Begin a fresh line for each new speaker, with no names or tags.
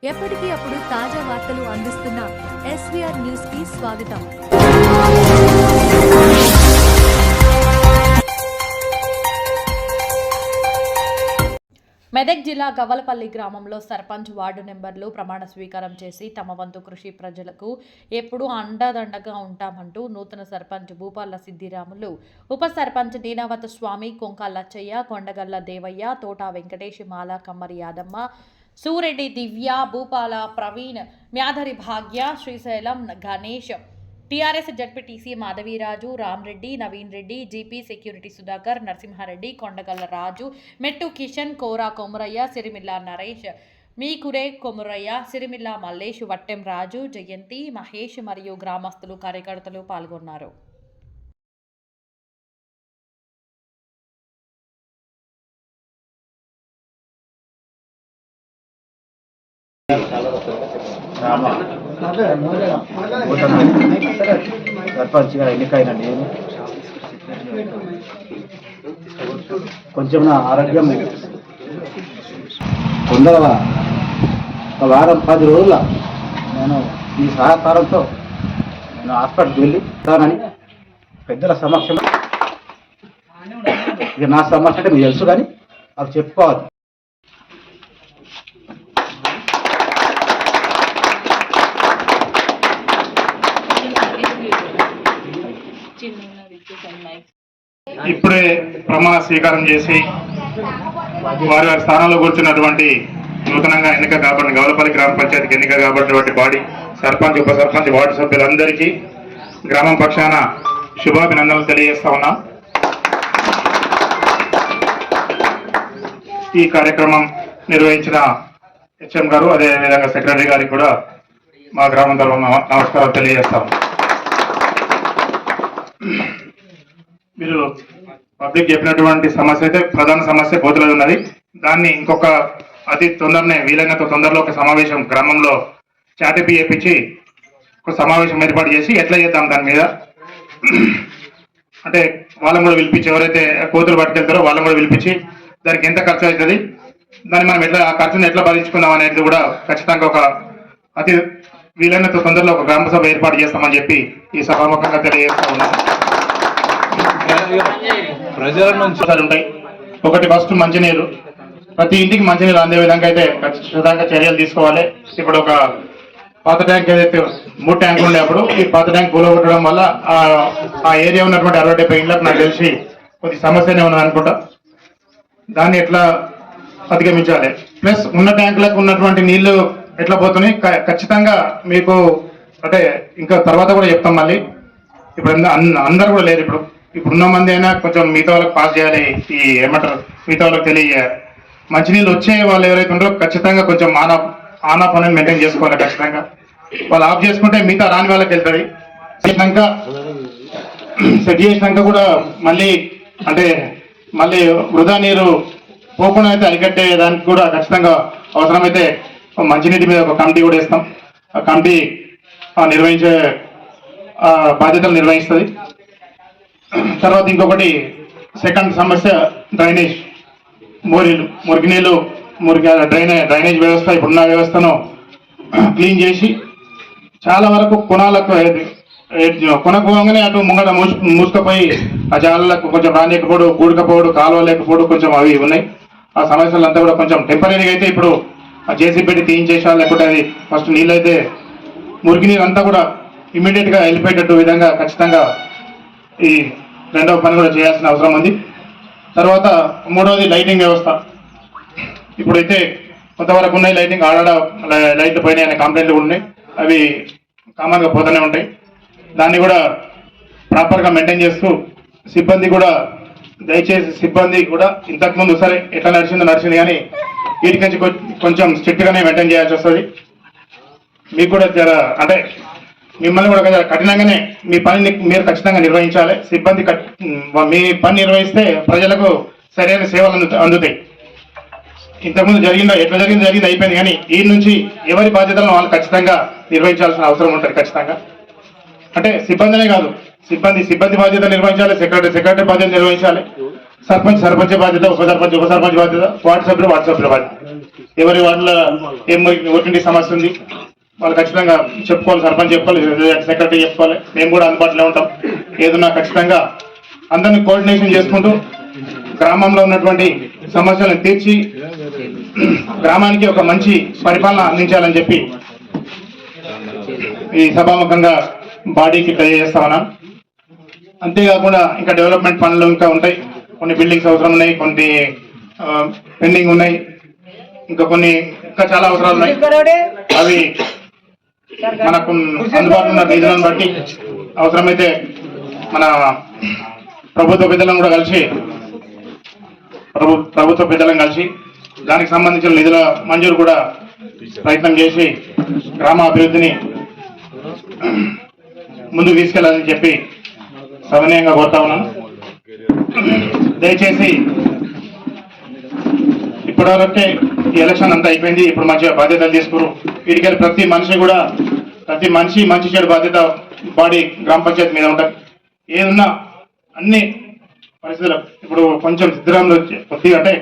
ఎప్పటికీ అప్పుడు తాజా వార్తలు అందిస్తున్న ఎస్వీఆర్ న్యూస్ కి స్వాగతం. మెదక్ జిల్లా గవ్వలపల్లి గ్రామంలో సర్పంచ్ వార్డు నెంబర్లు ప్రమాణ స్వీకారం చేసి తమ వంతు కృషి ప్రజలకు ఎప్పుడూ అండదండగా ఉంటామంటూ నూతన సర్పంచ్ భూపాల సిద్దిరాములు, ఉప సర్పంచ్ నీనావత స్వామి, కొంక లచ్చయ్య, కొండగల్ల దేవయ్య, తోట Venkatesh, Mala Kammari Yadamma, Sureddy Divya, Bhupala Praveen, Myadhari Bhagya, Srisailam Ganesh, TRS ZPTC Madhaviraju, Ramreddy, Naveen Reddy, GP security Sudhakar, Narasimhareddy, Kondagalla Raju, Mettu Kishan, కోరా కొమురయ్య, సిరిమిల్లా నరేష్, మీకురే కొమురయ్య, సిరిమిల్ల మల్లేష్, వట్టెం రాజు, జయంతి, మహేష్ మరియు గ్రామస్తులు కార్యకర్తలు పాల్గొన్నారు.
సర్పంచ్గా ఎన్నికైన నేను కొంచెం నా ఆరోగ్యం తొందరగా ఒక వారం 10 రోజుల నేను ఈ సహకారంతో నేను హాస్పిటల్కి వెళ్ళి ఉంటానని పెద్దల సమక్షంలో, ఇక నా సమస్య అంటే మీకు తెలుసు కానీ అవి చెప్పుకోవాలి.
ఇప్పుడే ప్రమాణ స్వీకారం చేసి వారి వారి స్థానంలో కూర్చున్నటువంటి నూతనంగా ఎన్నిక కాబట్టి గవ్వలపల్లి గ్రామ పంచాయతీకి ఎన్నిక కాబట్టినటువంటి బాడీ సర్పంచ్, ఉప సర్పంచ్, వార్డు సభ్యులందరికీ గ్రామం పక్షాన శుభాభినందనలు తెలియజేస్తా ఉన్నాం. ఈ కార్యక్రమం నిర్వహించిన హెచ్ఎం గారు, అదేవిధంగా సెక్రటరీ గారికి కూడా మా గ్రామం తరఫున నమస్కారం తెలియజేస్తాం. మీరు పబ్లిక్ చెప్పినటువంటి సమస్య అయితే ప్రధాన సమస్య కోతులది ఉన్నది. దాన్ని ఇంకొక అతి తొందరనే వీలైనంత తొందరలో ఒక సమావేశం గ్రామంలో చాటిపి చేపించి ఒక సమావేశం ఏర్పాటు చేసి ఎట్లా చేద్దాం దాని మీద అంటే వాళ్ళని కూడా పిలిపించి, ఎవరైతే కోతులు పట్టుకెళ్తారో వాళ్ళని కూడా పిలిపించి దానికి ఎంత ఖర్చు అవుతుంది, దాన్ని మనం ఎట్లా ఆ ఖర్చును ఎట్లా భరించుకుందాం అనేది కూడా ఖచ్చితంగా ఒక అతి వీలైనంత తొందరలో ఒక గ్రామ సభ ఏర్పాటు చేస్తామని చెప్పి ఈ సభాముఖంగా తెలియజేస్తా ఉన్నాం. ప్రజల నుంచి ఉంటాయి. ఒకటి ఫస్ట్ మంచినీరు, ప్రతి ఇంటికి మంచినీరు అందే విధంగా అయితే ఖచ్చితంగా చర్యలు తీసుకోవాలి. ఇప్పుడు ఒక పాత ట్యాంక్ ఏదైతే 3 ట్యాంకులు ఉండే, అప్పుడు ఈ పాత ట్యాంక్ కూలగొట్టడం వల్ల ఆ ఏరియా ఉన్నటువంటి 60-70 ఇళ్లకు నాకు తెలిసి కొద్ది సమస్యనే ఉన్నది అనుకుంటా. దాన్ని ఎట్లా అధిగమించాలి, ప్లస్ ఉన్న ట్యాంకులకు ఉన్నటువంటి నీళ్లు ఎట్లా పోతున్నాయి ఖచ్చితంగా మీకు అంటే ఇంకా తర్వాత కూడా చెప్తాం. మళ్ళీ ఇప్పుడు అందరు కూడా లేరు, ఇప్పుడున్న మంది అయినా కొంచెం మిగతా వాళ్ళకి పాస్ చేయాలి, ఈ ఏమంటారు మిగతా వాళ్ళకి తెలియజేయాలి. మంచినీళ్ళు వచ్చే వాళ్ళు ఎవరైతే ఉంటారో ఖచ్చితంగా కొంచెం ఆన్ ఆఫ్ అనేది మెయింటైన్ చేసుకోవాలి. ఖచ్చితంగా వాళ్ళు ఆఫ్ చేసుకుంటే మిగతా రాని వాళ్ళకి వెళ్తుంది. సెట్ చేసినాక కూడా మళ్ళీ అంటే మళ్ళీ వృధా నీరు పోకుండా అయితే అరికట్టే దానికి కూడా ఖచ్చితంగా అవసరమైతే మంచినీటి మీద ఒక కమిటీ కూడా ఇస్తాం. ఆ కమిటీ నిర్వహించే బాధ్యతలు నిర్వహిస్తుంది. తర్వాత ఇంకొకటి సెకండ్ సమస్య డ్రైనేజ్, మురికి నీళ్ళు, డ్రైనేజ్ వ్యవస్థ, ఇప్పుడున్న వ్యవస్థను క్లీన్ చేసి చాలా వరకు కొనకపోగానే అటు ముంగట మూసుకపోయి ఆ జాలలకు కొంచెం రానియకపోవడం, కూడకపోవడం, కాలువ లేకపోవడం కొంచెం అవి ఉన్నాయి. ఆ సమస్యలంతా కూడా కొంచెం టెంపరీగా అయితే ఇప్పుడు జేసీ పెట్టి తీయించేసా, లేకపోతే అది ఫస్ట్ నీళ్ళు అయితే మురికి నీరు అంతా కూడా ఇమీడియట్గా వెళ్ళిపోయేటట్టు విధంగా ఖచ్చితంగా ఈ రెండవ పని కూడా చేయాల్సిన అవసరం ఉంది. తర్వాత మూడవది లైటింగ్ వ్యవస్థ. ఇప్పుడైతే కొంతవరకు ఉన్నాయి లైటింగ్, ఆడాడ లైట్లు పోయినాయి అనే కంప్లైంట్లు ఉన్నాయి. అవి కామన్గా పోతూనే ఉంటాయి. దాన్ని కూడా ప్రాపర్గా మెయింటైన్ చేస్తూ సిబ్బంది కూడా దయచేసి సిబ్బంది కూడా ఇంతకుముందు సరే ఎట్లా నడిచింది కానీ వీటి నుంచి కొంచెం స్ట్రిక్ట్గానే మెయింటైన్ చేయాల్సి వస్తుంది. మీకు కూడా అంటే మిమ్మల్ని కూడా కఠినంగానే మీ పనిని మీరు ఖచ్చితంగా నిర్వహించాలి. సిబ్బంది మీ పని నిర్వహిస్తే ప్రజలకు సరైన సేవలు అందుతాయి. ఇంతకుముందు ఎట్లా జరిగింది అయిపోయింది, కానీ ఈ నుంచి ఎవరి బాధ్యతలను వాళ్ళు ఖచ్చితంగా నిర్వహించాల్సిన అవసరం ఉంటుంది. ఖచ్చితంగా అంటే సిబ్బందినే కాదు, సిబ్బంది బాధ్యత నిర్వహించాలి, సెక్రటరీ బాధ్యత నిర్వహించాలి, సర్పంచ్ బాధ్యత, ఉప సర్పంచ్ బాధ్యత, వార్డు సభ్యులు బాధ్యత. ఎవరి వార్డులో ఏం ఓటింటి సమస్య ఉంది వాళ్ళు ఖచ్చితంగా చెప్పుకోవాలి, సర్పంచ్ చెప్పుకోవాలి, సెక్రటరీ చెప్పుకోవాలి, మేము కూడా అందుబాటులో ఉంటాం. ఏదన్నా ఖచ్చితంగా అందరినీ కోఆర్డినేషన్ చేసుకుంటూ గ్రామంలో ఉన్నటువంటి సమస్యలను తీర్చి గ్రామానికి ఒక మంచి పరిపాలన అందించాలని చెప్పి ఈ సభాముఖంగా బాడీకి తెలియజేస్తా అంతేకాకుండా ఇంకా డెవలప్మెంట్ పనులు ఇంకా ఉంటాయి, కొన్ని బిల్డింగ్స్ అవసరం ఉన్నాయి, కొన్ని పెండింగ్ ఉన్నాయి, ఇంకా చాలా అవసరాలు ఉన్నాయి. అవి మనకు అందుబాటులో ఉన్న నిధులను బట్టి అవసరమైతే మన ప్రభుత్వ పెద్దలను కలిసి దానికి సంబంధించిన నిధుల మంజూరు కూడా ప్రయత్నం చేసి గ్రామ అభివృద్ధిని ముందుకు తీసుకెళ్లాలని చెప్పి సవినయంగా కోరుతా ఉన్నాను. దయచేసి ఇప్పటివరకే ఈ ఎలక్షన్ అంతా అయిపోయింది, ఇప్పుడు మంచిగా బాధ్యతలు తీసుకురు. వీటికెళ్ళి ప్రతి మనిషి మంచి చెడు బాధ్యత బాడీ గ్రామ పంచాయతీ మీద ఉంటుంది. ఏదున్నా అన్ని పరిస్థితులు ఇప్పుడు కొంచెం సిద్ధరాములు కొద్దిగా అంటే